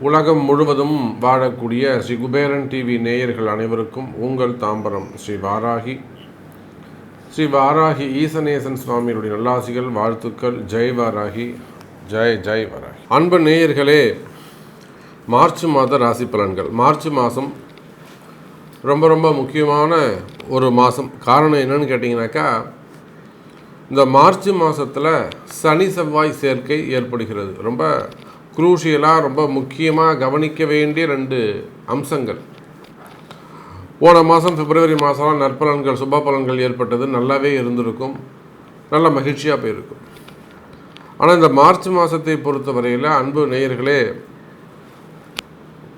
உலகம் முழுவதும் வாழக்கூடிய ஸ்ரீ குபேரன் டிவி நேயர்கள் அனைவருக்கும் உங்கள் தாம்பரம் ஸ்ரீ வாராகி ஈசநேசன் சுவாமியுடைய நல்லாசிகள், வாழ்த்துக்கள். ஜெய் வாராகி, ஜெய் ஜெய் வாராகி. அன்பு நேயர்களே, மார்ச் மாத ராசி பலன்கள். மார்ச் மாதம் ரொம்ப ரொம்ப முக்கியமான ஒரு மாதம். காரணம் என்னன்னு கேட்டிங்கனாக்கா, இந்த மார்ச் மாதத்தில் சனி செவ்வாய் சேர்க்கை ஏற்படுகிறது. ரொம்ப குரூஷியலாக, ரொம்ப முக்கியமாக கவனிக்க வேண்டிய 2 அம்சங்கள். போன மாதம் பிப்ரவரி மாதம் நற்பலன்கள், சுப பலன்கள் ஏற்பட்டது, நல்லாவே இருந்திருக்கும், நல்ல மகிழ்ச்சியாக போயிருக்கும். ஆனால் இந்த மார்ச் மாதத்தை பொறுத்தவரையில் அன்பு நேயர்களே,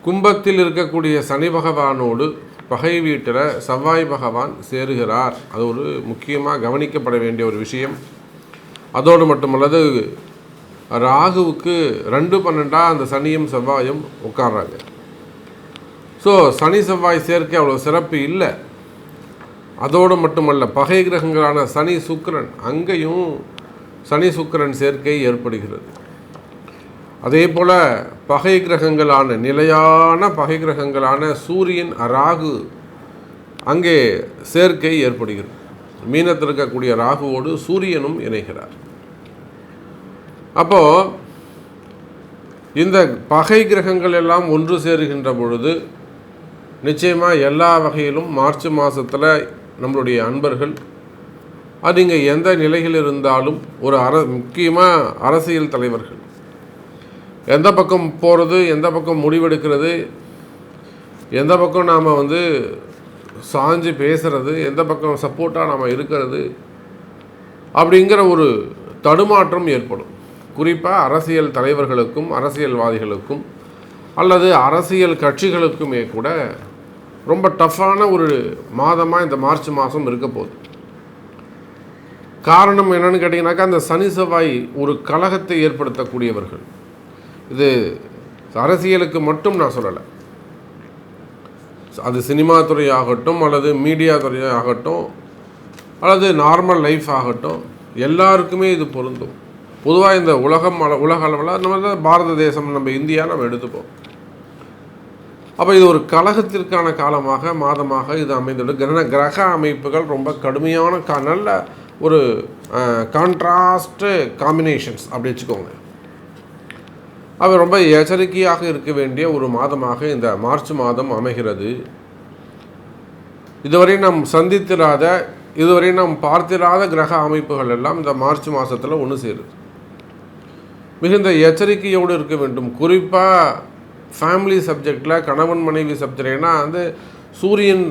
கும்பத்தில் இருக்கக்கூடிய சனி பகவானோடு பகை வீட்டில் செவ்வாய் பகவான் சேருகிறார். அது ஒரு முக்கியமாக கவனிக்கப்பட வேண்டிய ஒரு விஷயம். அதோடு மட்டுமல்லது, ராகுவுக்கு 2-12 அந்த சனியும் செவ்வாயும் உட்கார்றாங்க. ஸோ சனி செவ்வாய் சேர்க்கை அவ்வளோ சிறப்பு இல்லை. அதோடு மட்டுமல்ல, பகை கிரகங்களான சனி சுக்கிரன், அங்கேயும் சனி சுக்கிரன் சேர்க்கை ஏற்படுகிறது. அதே போல் பகை கிரகங்களான, நிலையான பகை கிரகங்களான சூரியன் ராகு, அங்கே சேர்க்கை ஏற்படுகிறது. மீனத்தில் இருக்கக்கூடிய ராகுவோடு சூரியனும் இணைகிறார். அப்போது இந்த பகை கிரகங்கள் எல்லாம் ஒன்று சேருகின்ற பொழுது நிச்சயமாக எல்லா வகையிலும் மார்ச் மாதத்தில் நம்மளுடைய அன்பர்கள், அது இங்கே எந்த நிலையில் இருந்தாலும், ஒரு முக்கியமாக அரசியல் தலைவர்கள் எந்த பக்கம் போகிறது, எந்த பக்கம் முடிவெடுக்கிறது, எந்த பக்கம் நாம் சாஞ்சு பேசுகிறது, எந்த பக்கம் சப்போர்ட்டாக நாம் இருக்கிறது, அப்படிங்கிற ஒரு தடுமாற்றம் ஏற்படும். குறிப்பாக அரசியல் தலைவர்களுக்கும் அரசியல்வாதிகளுக்கும் அல்லது அரசியல் கட்சிகளுக்குமே கூட ரொம்ப டஃப்பான ஒரு மாதமாக இந்த மார்ச் மாதம் இருக்க போகுது. காரணம் என்னன்னு கேட்டிங்கனாக்கா, அந்த சனி செவ்வாய் ஒரு கலகத்தை ஏற்படுத்தக்கூடியவர்கள். இது அரசியலுக்கு மட்டும் நான் சொல்லலை, அது சினிமா துறையாகட்டும் அல்லது மீடியா துறையாகட்டும் அல்லது நார்மல் லைஃப் ஆகட்டும், எல்லாருக்குமே இது பொருந்தும். பொதுவாக இந்த உலக அளவில் நம்ம பாரத தேசம், நம்ம இந்தியா நம்ம எடுத்துப்போம். அப்போ இது ஒரு கலகத்திற்கான காலமாக, மாதமாக இது அமைந்துள்ளது. கிரக அமைப்புகள் ரொம்ப கடுமையான நல்ல ஒரு கான்ட்ராஸ்ட்டு காம்பினேஷன்ஸ் அப்படி வச்சுக்கோங்க. அது ரொம்ப எச்சரிக்கையாக இருக்க வேண்டிய ஒரு மாதமாக இந்த மார்ச் மாதம் அமைகிறது. இதுவரை நாம் சந்தித்திராத, இதுவரை நாம் பார்த்திராத கிரக அமைப்புகள் எல்லாம் இந்த மார்ச் மாதத்தில் ஒன்று சேருது. மிகுந்த எச்சரிக்கையோடு இருக்க வேண்டும். குறிப்பாக ஃபேமிலி சப்ஜெக்டில், கணவன் மனைவி சப்ஜெக்ட்னா சூரியன்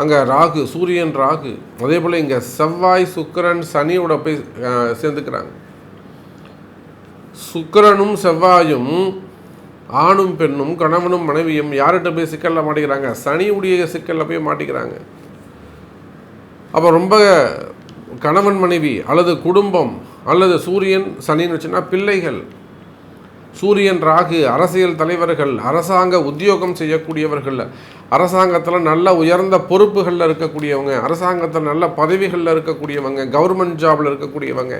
அங்கே ராகு, சூரியன் ராகு, அதே போல் இங்கே செவ்வாய் சுக்கிரன் சனியோட போய் சேர்ந்துக்கிறாங்க. சுக்கிரனும் செவ்வாயும், ஆணும் பெண்ணும், கணவனும் மனைவியும் யார்கிட்ட போய் சிக்கலில் மாட்டிக்கிறாங்க? சனியுடைய சிக்கலில் போய் மாட்டிக்கிறாங்க. அப்போ ரொம்ப கணவன் மனைவி அல்லது குடும்பம் அல்லது சூரியன் சனின்னு வச்சுன்னா பிள்ளைகள், சூரியன் ராகு அரசியல் தலைவர்கள், அரசாங்க உத்தியோகம் செய்யக்கூடியவர்கள், அரசாங்கத்தில் நல்ல உயர்ந்த பொறுப்புகளில் இருக்கக்கூடியவங்க, அரசாங்கத்தில் நல்ல பதவிகளில் இருக்கக்கூடியவங்க, கவர்மெண்ட் ஜாபில் இருக்கக்கூடியவங்க,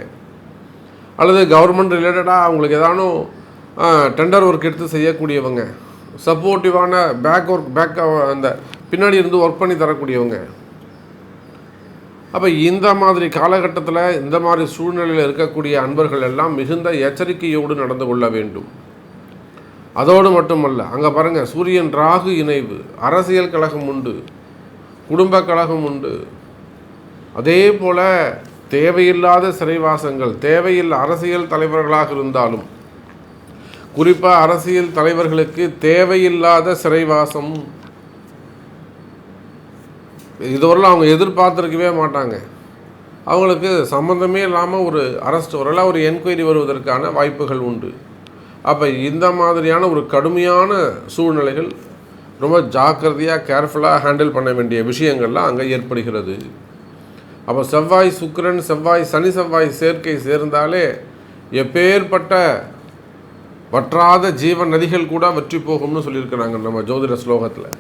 அல்லது கவர்மெண்ட் ரிலேட்டடாக அவங்களுக்கு ஏதானும் டெண்டர் ஒர்க் எடுத்து செய்யக்கூடியவங்க, சப்போர்ட்டிவான பேக் அந்த பின்னாடி இருந்து ஒர்க் பண்ணி தரக்கூடியவங்க. அப்போ இந்த மாதிரி காலகட்டத்தில், இந்த மாதிரி சூழ்நிலையில் இருக்கக்கூடிய அன்பர்கள் எல்லாம் மிகுந்த எச்சரிக்கையோடு நடந்து கொள்ள வேண்டும். அதோடு மட்டுமல்ல, அங்கே பாருங்கள், சூரியன் ராகு இணைவு, அரசியல் கழகம் உண்டு, குடும்ப கழகம் உண்டு. அதே போல் தேவையில்லாத சிறைவாசங்கள், தேவையில்லை அரசியல் தலைவர்களாக இருந்தாலும், குறிப்பாக அரசியல் தலைவர்களுக்கு தேவையில்லாத சிறைவாசம் இதுவரையில் அவங்க எதிர்பார்த்துருக்கவே மாட்டாங்க. அவங்களுக்கு சம்மந்தமே இல்லாமல் ஒரு அரெஸ்ட் வரல, ஒரு என்கொயரி வருவதற்கான வாய்ப்புகள் உண்டு. அப்போ இந்த மாதிரியான ஒரு கடுமையான சூழ்நிலைகள் ரொம்ப ஜாக்கிரதையாக, கேர்ஃபுல்லாக ஹேண்டில் பண்ண வேண்டிய விஷயங்கள்லாம் அங்கே ஏற்படுகிறது. அப்போ செவ்வாய் சுக்கிரன், செவ்வாய் சனி செவ்வாய் சேர்க்கை சேர்ந்தாலே எப்பேற்பட்ட வற்றாத ஜீவன் நதிகள் கூட வற்றி போகும்னு சொல்லியிருக்கிறாங்க நம்ம ஜோதிட ஸ்லோகத்தில்.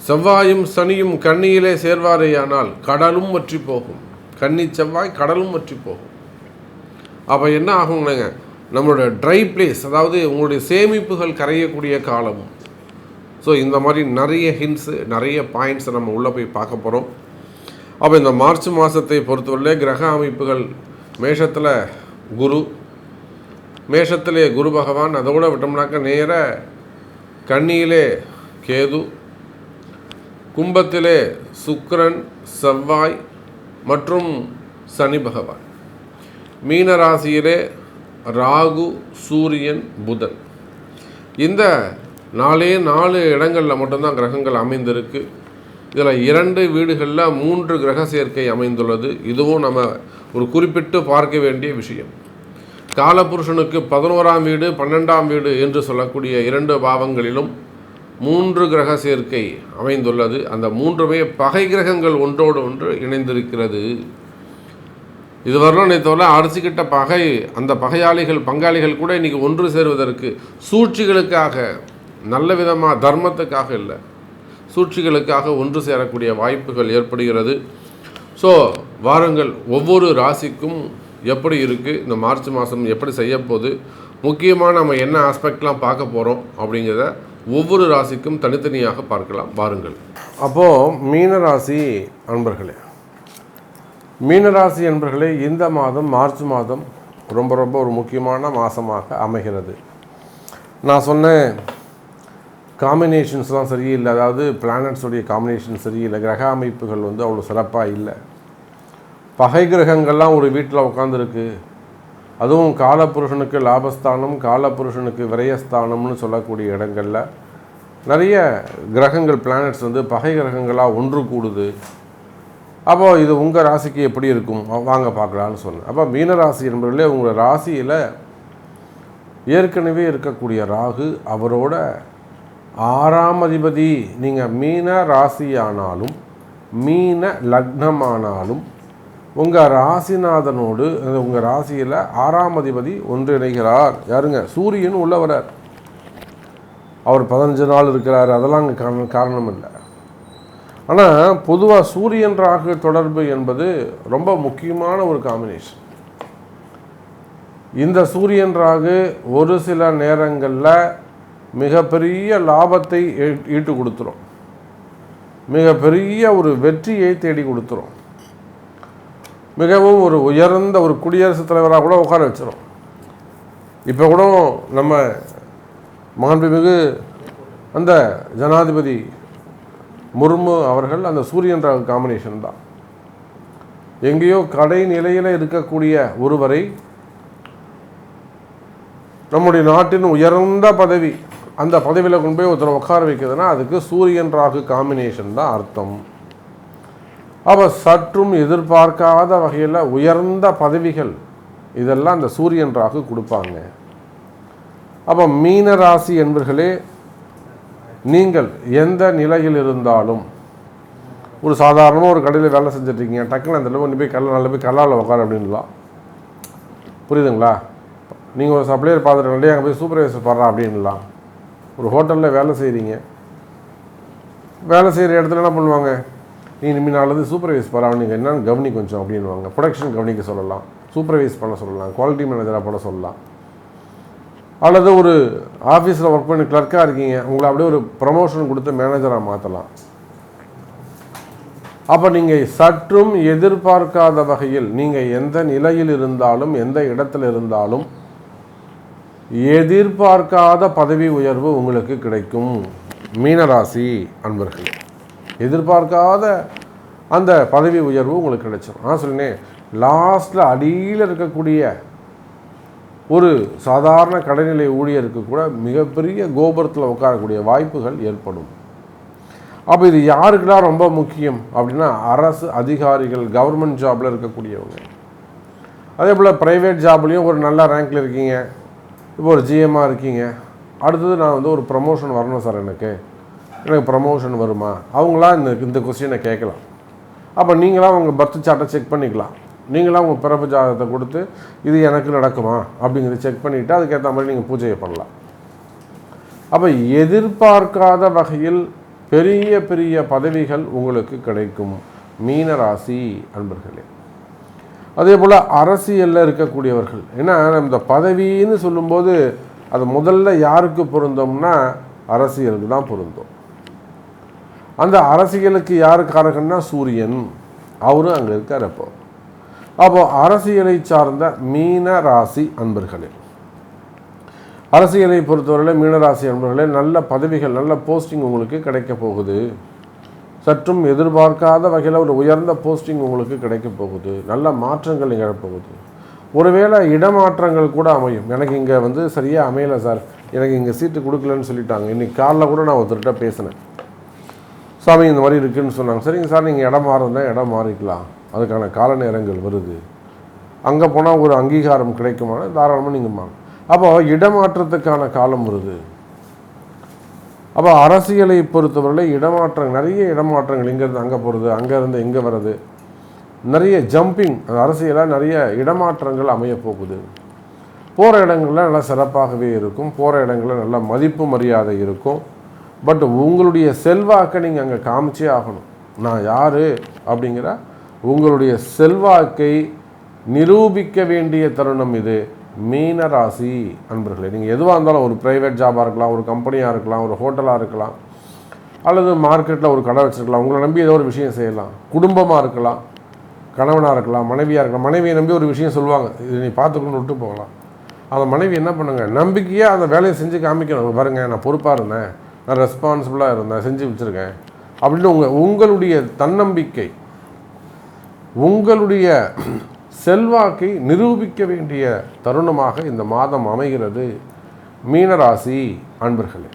செவ்வாயும் சனியும் கன்னியிலே சேர்வாரேயானால் கடலும் வற்றி போகும். கன்னி செவ்வாய் கடலும் வற்றி போகும். அப்போ என்ன ஆகுங்க, நம்மளோட ட்ரை பிளேஸ், அதாவது உங்களுடைய சேமிப்புகள் கரையக்கூடிய காலமும். ஸோ இந்த மாதிரி நிறைய ஹிண்ட்ஸு, நிறைய பாயிண்ட்ஸை நம்ம உள்ளே போய் பார்க்க போகிறோம். அப்போ இந்த மார்ச் மாதத்தை பொறுத்தவரை கிரக அமைப்புகள், மேஷத்தில் குரு, மேஷத்திலே குரு பகவான், அதோட விட்டோம்னாக்க நேர கன்னியிலே கேது, கும்பத்திலே சுக்கிரன், செவ்வாய் மற்றும் சனி பகவான், மீன ராசியிலே ராகு, சூரியன், புதன். இந்த 4 இடங்களில் மட்டும்தான் கிரகங்கள் அமைந்திருக்கு. இதில் 2 வீடுகளில் 3 கிரக சேர்க்கை அமைந்துள்ளது. இதுவும் நம்ம ஒரு குறிப்பிட்டு பார்க்க வேண்டிய விஷயம். காலபுருஷனுக்கு 11ஆம் வீடு, 12ஆம் வீடு என்று சொல்லக்கூடிய 2 பாவங்களிலும் 3 கிரக சேர்க்கை அமைந்துள்ளது. அந்த 3மே பகை கிரகங்கள் ஒன்றோடு ஒன்று இணைந்திருக்கிறது. இதுவரையிலும் தவிர அரிசிக்கிட்ட பகை, அந்த பகையாளிகள், பங்காளிகள் கூட இன்றைக்கி ஒன்று சேருவதற்கு சூழ்ச்சிகளுக்காக, நல்ல விதமாக தர்மத்துக்காக இல்லை, சூழ்ச்சிகளுக்காக ஒன்று சேரக்கூடிய வாய்ப்புகள் ஏற்படுகிறது. ஸோ வாருங்கள், ஒவ்வொரு ராசிக்கும் எப்படி இருக்குது, இந்த மார்ச் மாதம் எப்படி செய்யப்போகுது, முக்கியமாக நம்ம என்ன ஆஸ்பெக்ட்லாம் பார்க்க போகிறோம் அப்படிங்கிறத ஒவ்வொரு ராசிக்கும் தனித்தனியாக பார்க்கலாம். வாருங்கள். அப்போது மீனராசி அன்பர்களே, மீனராசி அன்பர்களே, இந்த மாதம் மார்ச் மாதம் ரொம்ப ரொம்ப ஒரு முக்கியமான மாதமாக அமைகிறது. நான் சொன்னேன் காம்பினேஷன்ஸ்லாம் சரியில்லை, அதாவது பிளானட்ஸுடைய காம்பினேஷன் சரியில்லை, கிரக அமைப்புகள் அவ்வளோ சிறப்பாக இல்லை. பகை கிரகங்கள்லாம் ஒரு வீட்டில் உட்காந்துருக்கு. அதுவும் காலபுருஷனுக்கு லாபஸ்தானம், காலபுருஷனுக்கு விரயஸ்தானம்னு சொல்லக்கூடிய இடங்களில் நிறைய கிரகங்கள், பிளானட்ஸ் பகை கிரகங்களாக ஒன்று கூடுது. அப்போது இது உங்கள் ராசிக்கு எப்படி இருக்கும், வாங்க பார்க்கலான்னு சொன்னேன். அப்போ மீனராசி என்பதிலே உங்கள் ராசியில் ஏற்கனவே இருக்கக்கூடிய ராகு, அவரோட 6ஆம் அதிபதி, நீங்கள் மீன ராசியானாலும் மீன லக்னமானாலும் உங்கள் ராசிநாதனோடு உங்கள் ராசியில் 6ஆம் அதிபதி ஒன்றிணைகிறார். யாருங்க? சூரியன் உள்ள வரார். அவர் 15 நாள் இருக்கிறார். அதெல்லாம் அங்கே காரணம் இல்லை. ஆனால் பொதுவாக சூரியன் ராகு தொடர்பு என்பது ரொம்ப முக்கியமான ஒரு காம்பினேஷன். இந்த சூரியன் ராகு ஒரு சில நேரங்களில் மிகப்பெரிய லாபத்தை ஈட்டு கொடுத்துரும், மிகப்பெரிய ஒரு வெற்றியை தேடி கொடுத்துரும், மிகவும் ஒரு உயர்ந்த ஒரு குடியரசுத் தலைவராக கூட உட்கார வச்சிடும். இப்போ கூட நம்ம மாண்புமிகு அந்த ஜனாதிபதி முர்மு அவர்கள் அந்த சூரியன் ராகு காம்பினேஷன் தான். எங்கேயோ கடை நிலையில் இருக்கக்கூடிய ஒருவரை நம்முடைய நாட்டின் உயர்ந்த பதவி, அந்த பதவியில் கொண்டு போய் ஒருத்தரை உட்கார வைக்கிறதுனா அதுக்கு சூரியன் ராகு காம்பினேஷன் தான் அர்த்தம். அப்போ சற்றும் எதிர்பார்க்காத வகையில் உயர்ந்த பதவிகள் இதெல்லாம் அந்த சூரியன் ராகு கொடுப்பாங்க. அப்போ மீன ராசி என்பர்களே, நீங்கள் எந்த நிலையில் இருந்தாலும், ஒரு சாதாரணமாக ஒரு கடையில் வேலை செஞ்சிட்ருக்கீங்க, டக்குன்னு அந்த கொண்டு போய் நல்ல போய் கல்லால் உட்கார அப்படின்லாம், புரியுதுங்களா? நீங்கள் ஒரு சப்ளையர் பார்த்துட்டு அங்கே போய் சூப்பர்வைசர் பாடுறா அப்படின்லாம். ஒரு ஹோட்டலில் வேலை செய்கிறீங்க, வேலை செய்கிற இடத்துல என்ன பண்ணுவாங்க, நீ இனிமேல் நாளில் சூப்பர்வைஸ் பாரா, நீங்கள் என்னென்னு கவனி கொஞ்சம் அப்படின்வாங்க. ப்ரொடக்ஷன் கவனிக்க சொல்லலாம், சூப்பர்வைஸ் பண்ண சொல்லலாம், குவாலிட்டி மேனேஜராக பண்ண சொல்லலாம். அல்லது ஒரு ஆஃபீஸில் ஒர்க் பண்ணி கிளர்க்காக இருக்கீங்க, உங்களை அப்படியே ஒரு ப்ரமோஷன் கொடுத்து மேனேஜராக மாற்றலாம். அப்போ நீங்கள் சற்றும் எதிர்பார்க்காத வகையில் நீங்கள் எந்த நிலையில் இருந்தாலும், எந்த இடத்துல இருந்தாலும் எதிர்பார்க்காத பதவி உயர்வு உங்களுக்கு கிடைக்கும். மீனராசி அன்பர்கள், எதிர்பார்க்காத அந்த பதவி உயர்வு உங்களுக்கு கிடைச்சிடும். நான் சொன்னேன், லாஸ்ட்டில் அடியில் இருக்கக்கூடிய ஒரு சாதாரண கடைநிலை ஊழியருக்கு கூட மிகப்பெரிய கோபுரத்தில் உட்காரக்கூடிய வாய்ப்புகள் ஏற்படும். அப்போ இது யாருக்குலாம் ரொம்ப முக்கியம் அப்படின்னா, அரசு அதிகாரிகள், கவர்மெண்ட் ஜாபில் இருக்கக்கூடியவங்க. அதே போல் ப்ரைவேட் ஜாப்லேயும் ஒரு நல்ல ரேங்கில் இருக்கீங்க, இப்போ ஒரு ஜிஎம்மாக இருக்கீங்க, அடுத்தது நான் ஒரு ப்ரமோஷன் வரணும் சார், எனக்கு ப்ரமோஷன் வருமா, அவங்களாம் இந்த கொஸ்டினை கேட்கலாம். அப்போ நீங்களாம் உங்கள் பர்த் சார்ட்டை செக் பண்ணிக்கலாம், நீங்களாம் உங்கள் பிறப்பு ஜாதகத்தை கொடுத்து இது எனக்கு நடக்குமா அப்படிங்கிறத செக் பண்ணிவிட்டு அதுக்கேற்ற மாதிரி நீங்கள் பூஜையை பண்ணலாம். அப்போ எதிர்பார்க்காத வகையில் பெரிய பெரிய பதவிகள் உங்களுக்கு கிடைக்கும் மீன ராசி அன்பர்களே. அதே போல் அரசியலில் இருக்கக்கூடியவர்கள், ஏன்னா இந்த பதவின்னு சொல்லும்போது அது முதல்ல யாருக்கு பொருந்தோம்னா அரசியலுக்கு தான் பொருந்தும். அந்த அரசியலுக்கு யாரு காரகன்னா சூரியன், அவரும் அங்கே இருக்கார். அப்போ அரசியலை சார்ந்த மீன ராசி அன்பர்களே, அரசியலை பொறுத்தவரையில் மீனராசி அன்பர்களே, நல்ல பதவிகள், நல்ல போஸ்டிங் உங்களுக்கு கிடைக்க போகுது. சற்றும் எதிர்பார்க்காத வகையில் ஒரு உயர்ந்த போஸ்டிங் உங்களுக்கு கிடைக்க போகுது. நல்ல மாற்றங்கள் நிகழப்போகுது. ஒருவேளை இடமாற்றங்கள் கூட அமையும். எனக்கு இங்கே சரியாக அமையலை சார், எனக்கு இங்கே சீட்டு கொடுக்கலன்னு சொல்லிட்டாங்க. இன்றைக்கி காலைல கூட நான் ஒருத்தர்கிட்ட பேசினேன். சாமி இந்த மாதிரி இருக்குதுன்னு சொன்னாங்க. சரிங்க சார், நீங்கள் இடம் மாறுறதா இடம் மாறிக்கலாம், அதுக்கான கால நேரங்கள் வருது, அங்கே போனால் ஒரு அங்கீகாரம் கிடைக்குமான தாராளமாக நீங்கள் மாறும். அப்போ இடமாற்றத்துக்கான காலம் வருது. அப்போ அரசியலை பொறுத்தவரை இடமாற்றங்கள், நிறைய இடமாற்றங்கள், இங்கேருந்து அங்கே போகிறது, அங்கேருந்து இங்கே வர்றது, நிறைய ஜம்பிங், அரசியலாக நிறைய இடமாற்றங்கள் அமைய போகுது. போகிற இடங்களில் நல்லா சிறப்பாகவே இருக்கும். போகிற இடங்களில் நல்ல மதிப்பு மரியாதை இருக்கும். பட் உங்களுடைய செல்வாக்கை நீங்கள் அங்கே காமிச்சே ஆகணும். நான் யார் அப்படிங்கிற உங்களுடைய செல்வாக்கை நிரூபிக்க வேண்டிய தருணம் இது. மீன ராசி அன்பர்களே, நீங்கள் எதுவாக இருந்தாலும், ஒரு ப்ரைவேட் ஜாபாக இருக்கலாம், ஒரு கம்பெனியாக இருக்கலாம், ஒரு ஹோட்டலாக இருக்கலாம், அல்லது மார்க்கெட்டில் ஒரு கடை வச்சுருக்கலாம், உங்களை நம்பி ஏதோ ஒரு விஷயம் செய்யலாம், குடும்பமாக இருக்கலாம், கணவனாக இருக்கலாம், மனைவியாக இருக்கலாம். மனைவியை நம்பி ஒரு விஷயம் சொல்லுவாங்க, இது நீ பார்த்துக்கணும்னு விட்டு போகலாம். அந்த மனைவி என்ன பண்ணுங்க, நம்பிக்கையாக அந்த வேலையை செஞ்சு காமிக்கணும். பாருங்கள், நான் பொறுப்பாக இருந்தேன், நான் ரெஸ்பான்சிபிளாக இருந்தேன், செஞ்சு வச்சுருக்கேன் அப்படின்னு உங்களுடைய தன்னம்பிக்கை, உங்களுடைய செல்வாக்கை நிரூபிக்க வேண்டிய தருணமாக இந்த மாதம் அமைகிறது மீனராசி அன்பர்களே.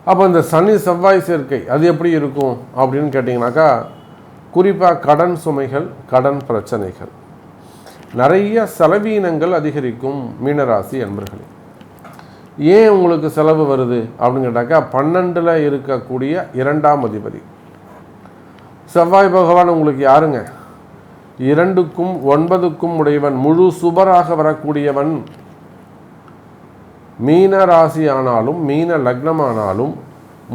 அப்போ இந்த சனி செவ்வாய் சேர்க்கை அது எப்படி இருக்கும் அப்படின்னு கேட்டிங்கனாக்கா, குறிப்பாக கடன் சுமைகள், கடன் பிரச்சனைகள், நிறைய செலவீனங்கள் அதிகரிக்கும் மீனராசி அன்பர்களே. ஏன் உங்களுக்கு செலவு வருது அப்படின்னு கேட்டாக்கா, 12ல் இருக்கக்கூடிய 2ஆம் அதிபதி செவ்வாய் பகவான் உங்களுக்கு யாருங்க, 2க்கும் 9க்கும் உடையவன், முழு சுபராக வரக்கூடியவன். மீன ராசி ஆனாலும் மீன லக்னம் ஆனாலும்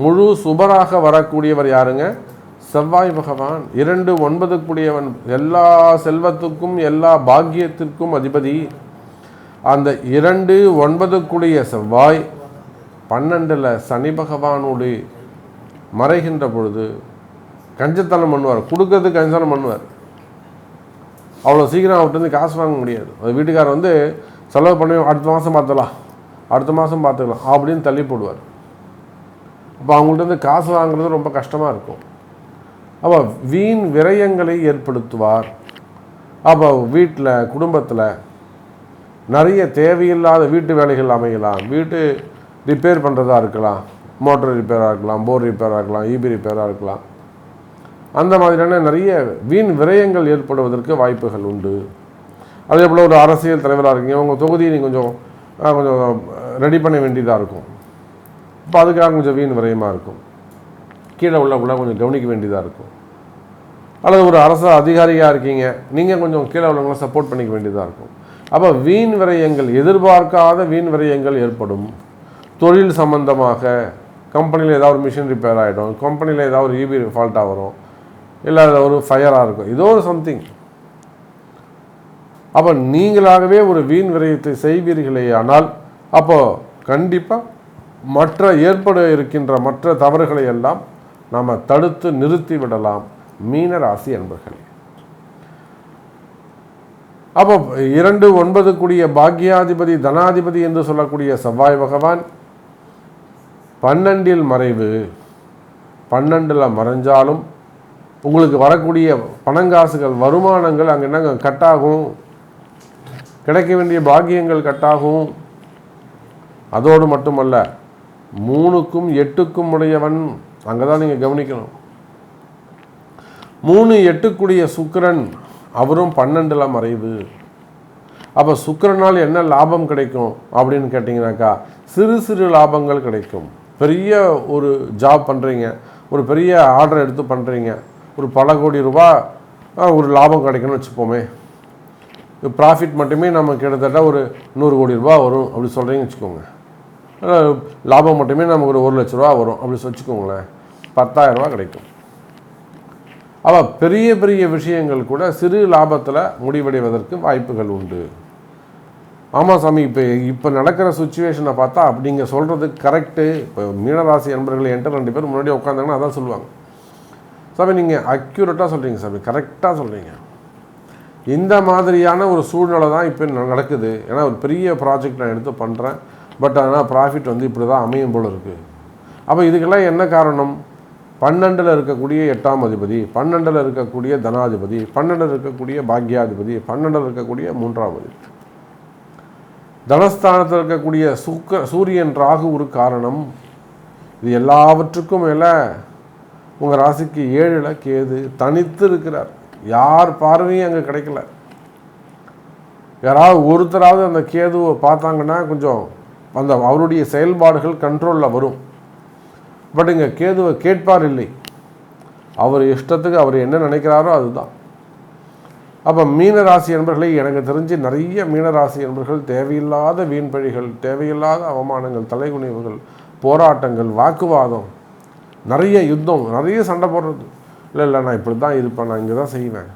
முழு சுபராக வரக்கூடியவர் யாருங்க, செவ்வாய் பகவான். 2 9க்குடையவன், எல்லா செல்வத்துக்கும் எல்லா பாக்கியத்திற்கும் அதிபதி. அந்த 2 9க்குடைய செவ்வாய் 12ல் சனி பகவானோடு மறைகின்ற பொழுது கஞ்சத்தனம் பண்ணுவார், கொடுக்கறதுக்கு கஞ்சத்தனம் பண்ணுவார். அவ்வளோ சீக்கிரம் அவர்கிட்ட காசு வாங்க முடியாது. அது வீட்டுக்காரர் செலவு பண்ணி அடுத்த மாதம் பார்த்துக்கலாம், அடுத்த மாதம் பார்த்துக்கலாம் அப்படின்னு தள்ளி போடுவார். அப்போ அவங்கள்ட்ட காசு வாங்குறது ரொம்ப கஷ்டமாக இருக்கும். அப்போ வீண் விரயங்களை ஏற்படுத்துவார். அப்போ வீட்டில் குடும்பத்தில் நிறைய தேவையில்லாத வீட்டு வேலைகள் அமையலாம். வீட்டு ரிப்பேர் பண்ணுறதா இருக்கலாம், மோட்டர் ரிப்பேராக இருக்கலாம், போர் ரிப்பேராக இருக்கலாம், ஈபி ரிப்பேராக இருக்கலாம். அந்த மாதிரியான நிறைய வீண் விரயங்கள் ஏற்படுவதற்கு வாய்ப்புகள் உண்டு. அதே போல் ஒரு அரசியல் தலைவராக இருக்கீங்க, உங்கள் தொகுதியை நீங்கள் கொஞ்சம் ரெடி பண்ண வேண்டியதாக இருக்கும். இப்போ அதுக்காக கொஞ்சம் வீண் விரயமாக இருக்கும். கீழே உள்ளக்குள்ள கொஞ்சம் கவனிக்க வேண்டியதாக இருக்கும். அல்லது ஒரு அரசு அதிகாரியாக இருக்கீங்க, நீங்கள் கொஞ்சம் கீழே உள்ளவங்களை சப்போர்ட் பண்ணிக்க வேண்டியதாக இருக்கும். அப்போ வீண் விரயங்கள், எதிர்பார்க்காத வீண் விரயங்கள் ஏற்படும். தொழில் சம்பந்தமாக கம்பெனியில் ஏதாவது ஒரு மிஷின் ரிப்பேர் ஆகிடும், கம்பெனியில் ஏதாவது ஒரு ஈபி ஃபால்ட்டாக வரும், இல்லை ஒரு ஃபயராக இருக்கும், ஏதோ ஒரு சம்திங். அப்போ நீங்களாகவே ஒரு வீண் விரயத்தை செய்வீர்களே ஆனால் அப்போது கண்டிப்பாக மற்ற ஏற்பட இருக்கின்ற மற்ற தவறுகளை எல்லாம் நாம் தடுத்து நிறுத்தி விடலாம் மீன ராசி அன்பர்களே. அப்போ 2 9க்குரிய பாக்யாதிபதி, தனாதிபதி என்று சொல்லக்கூடிய செவ்வாய் பகவான் 12ல் மறைவு. 12ல் மறைஞ்சாலும் உங்களுக்கு வரக்கூடிய பணங்காசுகள், வருமானங்கள் அங்கே என்னங்க கட்டாகும், கிடைக்க வேண்டிய பாக்கியங்கள் கட்டாகும். அதோடு மட்டுமல்ல, 3க்கும் 8க்கும் உடையவன், அங்கே தான் நீங்கள் கவனிக்கணும். 3 8க்குடைய சுக்கிரன், அவரும் 12ல் மறைவு. அப்போ சுக்கிரனால் என்ன லாபம் கிடைக்கும் அப்படின்னு கேட்டிங்கனாக்கா, சிறு சிறு லாபங்கள் கிடைக்கும். பெரிய ஒரு ஜாப் பண்ணுறீங்க, ஒரு பெரிய ஆர்டர் எடுத்து பண்ணுறீங்க, ஒரு பல கோடி ரூபா ஒரு லாபம் கிடைக்கணும்னு வச்சுப்போமே. ப்ராஃபிட் மட்டுமே நம்ம கிட்டத்தட்ட ஒரு 100 கோடி ரூபா வரும் அப்படி சொல்கிறீங்கன்னு வச்சுக்கோங்க. லாபம் மட்டுமே நமக்கு ஒரு 1,00,000 வரும் அப்படி வச்சுக்கோங்களேன், 10,000 ரூபா கிடைக்கும். அப்போ பெரிய பெரிய விஷயங்கள் கூட சிறு லாபத்தில் முடிவடைவதற்கு வாய்ப்புகள் உண்டு. ஆமாம் சாமி, இப்போ நடக்கிற சுச்சுவேஷனை பார்த்தா அப்படிங்க சொல்கிறது கரெக்டு. இப்போ மீனராசி அன்பர்கள் என்கிட்ட 2 பேர் முன்னாடி உட்காந்தாங்கன்னா அதான் சொல்லுவாங்க, சாமி நீங்கள் அக்யூரேட்டாக சொல்கிறீங்க சாமி, கரெக்டாக சொல்கிறீங்க. இந்த மாதிரியான ஒரு சூழ்நிலை தான் இப்போ நடக்குது. ஏன்னா ஒரு பெரிய ப்ராஜெக்ட் நான் எடுத்து பண்ணுறேன், பட் ஆனால் ப்ராஃபிட் இப்படி தான் அமையும் போல் இருக்குது. அப்போ இதுக்கெல்லாம் என்ன காரணம்? 12ல் இருக்கக்கூடிய 8ஆம் அதிபதி, 12ல் இருக்கக்கூடிய தனாதிபதி, 12ல் இருக்கக்கூடிய பாக்யாதிபதி, 12ல் இருக்கக்கூடிய 3ஆம் அதிபதி, தனஸ்தானத்தில் இருக்கக்கூடிய சூரியன் ராகு ஒரு காரணம். இது எல்லாவற்றுக்கும் மேலே உங்கள் ராசிக்கு 7ல் கேது தனித்து இருக்கிறார். யார் பார்வையும் அங்கே கிடைக்கல. யாராவது ஒருத்தராவது அந்த கேதுவை பார்த்தாங்கன்னா கொஞ்சம் அந்த அவருடைய செயல்பாடுகள் கண்ட்ரோலில் வரும். பட் இங்கே கேதுவை கேட்பார் இல்லை, அவர் இஷ்டத்துக்கு அவர் என்ன நினைக்கிறாரோ அதுதான். அப்போ மீனராசி என்பர்களை எனக்கு தெரிஞ்சு நிறைய மீனராசி என்பர்கள் தேவையில்லாத வீண்பழிகள், தேவையில்லாத அவமானங்கள், தலைகுனிவுகள், போராட்டங்கள், வாக்குவாதம், நிறைய யுத்தம், நிறைய சண்டை போடுறது. இல்லை நான் இப்படி தான் இருப்பேன், நான் இங்கே தான் செய்வேன்,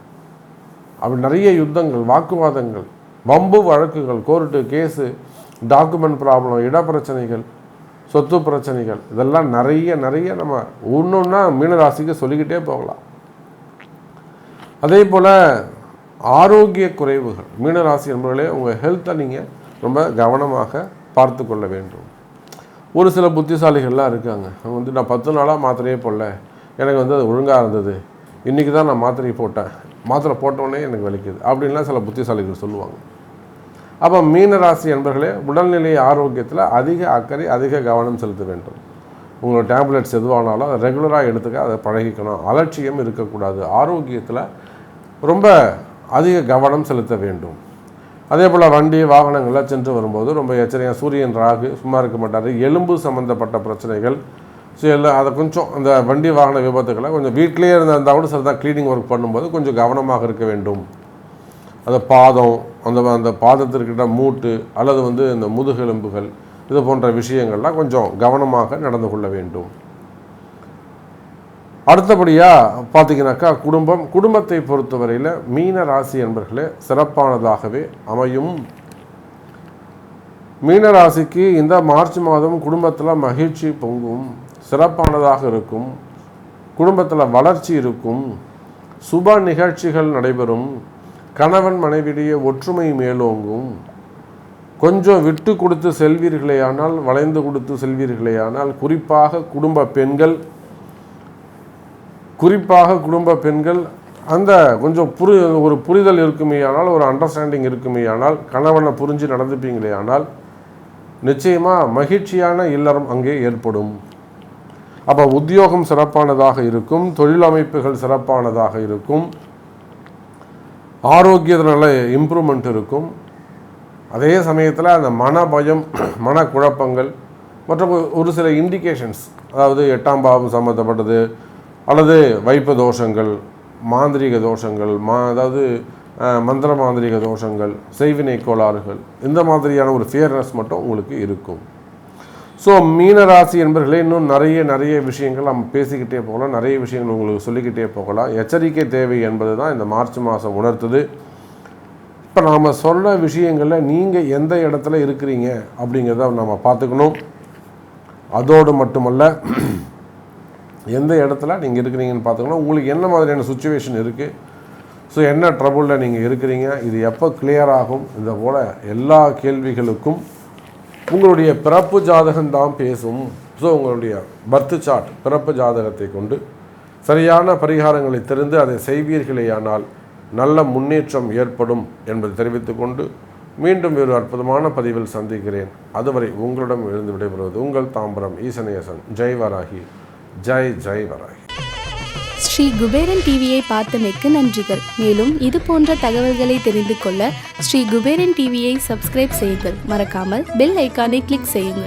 அப்படி நிறைய யுத்தங்கள், வாக்குவாதங்கள், வம்பு வழக்குகள், கோர்ட்டு கேஸு, டாக்குமெண்ட் ப்ராப்ளம், இட பிரச்சனைகள், சொத்து பிரச்சனைகள், இதெல்லாம் நிறைய நம்ம ஒன்றா மீனராசிக்கு சொல்லிக்கிட்டே போகலாம். அதே போல் ஆரோக்கிய குறைவுகள், மீனராசி என்பவர்களே உங்கள் ஹெல்த்தை நீங்கள் ரொம்ப கவனமாக பார்த்து கொள்ள வேண்டும். ஒரு சில புத்திசாலிகள்லாம் இருக்காங்க, அவங்க நான் 10 நாளாக மாத்திரையே போடல, எனக்கு அது ஒழுங்காக இருந்தது, இன்றைக்கி தான் நான் மாத்திரையை போட்டேன், மாத்திரை போட்டோடனே எனக்கு வலிக்குது அப்படின்லாம் சில புத்திசாலிகள் சொல்லுவாங்க. அப்போ மீனராசி என்பர்களே உடல்நிலை ஆரோக்கியத்தில் அதிக அக்கறை, அதிக கவனம் செலுத்த வேண்டும். உங்களோட டேப்லெட்ஸ் எதுவானாலும் அதை ரெகுலராக எடுத்துக்க, அதை பழகிக்கணும். அலட்சியம் இருக்கக்கூடாது. ஆரோக்கியத்தில் ரொம்ப அதிக கவனம் செலுத்த வேண்டும். அதே போல் வண்டி வாகனங்களில் சென்று வரும்போது ரொம்ப எச்சரிக்கையாக, சூரியன் ராகு சும்மா இருக்க மாட்டார். எலும்பு சம்மந்தப்பட்ட பிரச்சனைகள், ஸோ எல்லாம் அதை கொஞ்சம் அந்த வண்டி வாகன விபத்துக்களை கொஞ்சம் வீட்டிலேயே இருந்தால் கூட சரி தான், க்ளீனிங் ஒர்க் பண்ணும்போது கொஞ்சம் கவனமாக இருக்க வேண்டும். அந்த பாதம், அந்த பாதத்திற்கிட்ட மூட்டு அல்லது இந்த முதுகெலும்புகள், இது போன்ற விஷயங்கள்லாம் கொஞ்சம் கவனமாக நடந்து கொள்ள வேண்டும். அடுத்தபடியாக பார்த்தீங்கன்னாக்கா குடும்பத்தை பொறுத்தவரையில் மீன ராசி என்பர்களே சிறப்பானதாகவே அமையும். மீனராசிக்கு இந்த மார்ச் மாதம் குடும்பத்தில் மகிழ்ச்சி பொங்கும், சிறப்பானதாக இருக்கும். குடும்பத்தில் வளர்ச்சி இருக்கும், சுப நிகழ்ச்சிகள் நடைபெறும், கணவன் மனைவியிடையே ஒற்றுமை மேலோங்கும். கொஞ்சம் விட்டு கொடுத்து செல்வீர்களேயானால், வளைந்து கொடுத்து செல்வீர்களேயானால், குறிப்பாக குடும்ப பெண்கள் அந்த கொஞ்சம் ஒரு புரிதல் இருக்குமேயானால், ஒரு அண்டர்ஸ்டாண்டிங் இருக்குமேயானால், கணவனை புரிஞ்சு நடந்துப்பீங்களேயானால் நிச்சயமாக மகிழ்ச்சியான இல்லறம் அங்கே ஏற்படும். அப்போ உத்தியோகம் சிறப்பானதாக இருக்கும், தொழில் அமைப்புகள் சிறப்பானதாக இருக்கும், ஆரோக்கியத்தினால இம்ப்ரூவ்மெண்ட் இருக்கும். அதே சமயத்தில் அந்த மனபயம், மனக்குழப்பங்கள் மற்றும் ஒரு சில இண்டிகேஷன்ஸ், அதாவது 8ஆம் பாவம் சம்மந்தப்பட்டது அல்லது வைப்பு தோஷங்கள், மாந்திரீக தோஷங்கள், அதாவது மந்திர மாந்திரீக தோஷங்கள், செய்வினை கோளாறுகள், இந்த மாதிரியான ஒரு ஃபியர்னஸ் மட்டும் உங்களுக்கு இருக்கும். ஸோ மீனராசி என்பர்களே இன்னும் நிறைய விஷயங்கள் நம்ம பேசிக்கிட்டே போகலாம், நிறைய விஷயங்கள் உங்களுக்கு சொல்லிக்கிட்டே போகலாம். எச்சரிக்கை தேவை என்பது தான் இந்த மார்ச் மாதம் உணர்த்துது. இப்போ நாம் சொல்கிற விஷயங்களில் நீங்கள் எந்த இடத்துல இருக்கிறீங்க அப்படிங்கிறத நம்ம பார்த்துக்கணும். அதோடு மட்டுமல்ல, எந்த இடத்துல நீங்கள் இருக்கிறீங்கன்னு பார்த்துக்கணும். உங்களுக்கு என்ன மாதிரியான சுச்சுவேஷன் இருக்குது, ஸோ என்ன ட்ரபுளில் நீங்கள் இருக்கிறீங்க, இது எப்போ கிளியர் ஆகும், இந்த போல் எல்லா கேள்விகளுக்கும் உங்களுடைய பிறப்பு ஜாதகம்தான் பேசும். ஸோ உங்களுடைய பர்த் சார்ட், பிறப்பு ஜாதகத்தை கொண்டு சரியான பரிகாரங்களை தெரிந்து அதை செய்வீர்களேயானால் நல்ல முன்னேற்றம் ஏற்படும் என்பதை தெரிவித்துக்கொண்டு மீண்டும் ஒரு அற்புதமான பதிவில் சந்திக்கிறேன். அதுவரை உங்களிடம் எழுந்து விடைபெறுவது உங்கள் தாம்பரம் ஈசனேசன். ஜெய் வராகி, ஜெய் வராகி. ஸ்ரீ குபேரன் டிவியை பார்த்தமைக்கு நன்றிகள். மேலும் இது போன்ற தகவல்களை தெரிந்து கொள்ள ஸ்ரீ குபேரன் டிவியை சப்ஸ்கிரைப் செய்யுங்கள். மறக்காமல் பெல் ஐக்கானை கிளிக் செய்யுங்கள்.